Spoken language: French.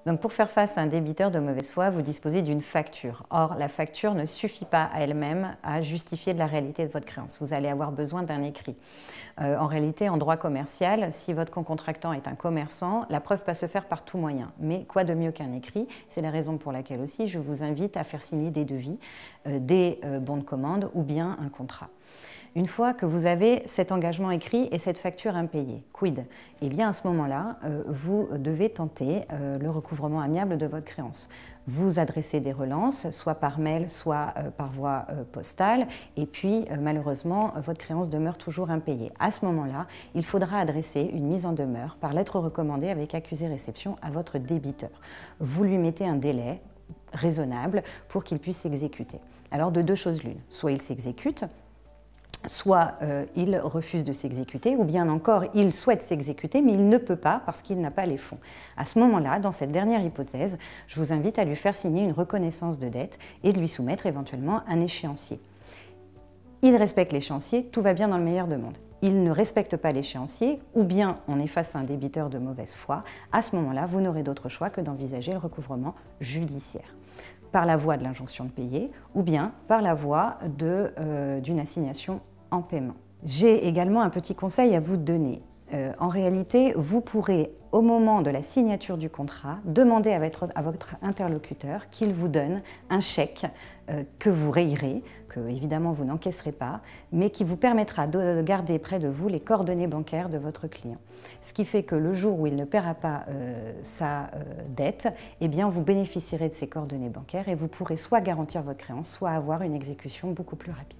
Donc pour faire face à un débiteur de mauvaise foi, vous disposez d'une facture. Or, la facture ne suffit pas à elle-même à justifier de la réalité de votre créance. Vous allez avoir besoin d'un écrit. En réalité, en droit commercial, si votre concontractant est un commerçant, la preuve peut se faire par tout moyen. Mais quoi de mieux qu'un écrit? C'est la raison pour laquelle aussi je vous invite à faire signer des devis, des bons de commande ou bien un contrat. Une fois que vous avez cet engagement écrit et cette facture impayée, quid? Eh bien à ce moment-là, vous devez tenter le recouvrement amiable de votre créance. Vous adressez des relances, soit par mail, soit par voie postale, et puis malheureusement, votre créance demeure toujours impayée. À ce moment-là, il faudra adresser une mise en demeure par lettre recommandée avec accusé-réception à votre débiteur. Vous lui mettez un délai raisonnable pour qu'il puisse s'exécuter. Alors de deux choses l'une, soit il s'exécute, soit il refuse de s'exécuter, ou bien encore il souhaite s'exécuter, mais il ne peut pas parce qu'il n'a pas les fonds. À ce moment-là, dans cette dernière hypothèse, je vous invite à lui faire signer une reconnaissance de dette et de lui soumettre éventuellement un échéancier. Il respecte l'échéancier, tout va bien dans le meilleur des mondes. Il ne respecte pas l'échéancier, ou bien on est face à un débiteur de mauvaise foi. À ce moment-là, vous n'aurez d'autre choix que d'envisager le recouvrement judiciaire, par la voie de l'injonction de payer ou bien par la voie d'une assignation en paiement. J'ai également un petit conseil à vous donner. En réalité, vous pourrez, au moment de la signature du contrat, demander à votre interlocuteur qu'il vous donne un chèque que vous rayerez, que évidemment vous n'encaisserez pas, mais qui vous permettra de garder près de vous les coordonnées bancaires de votre client. Ce qui fait que le jour où il ne paiera pas sa dette, eh bien vous bénéficierez de ces coordonnées bancaires et vous pourrez soit garantir votre créance, soit avoir une exécution beaucoup plus rapide.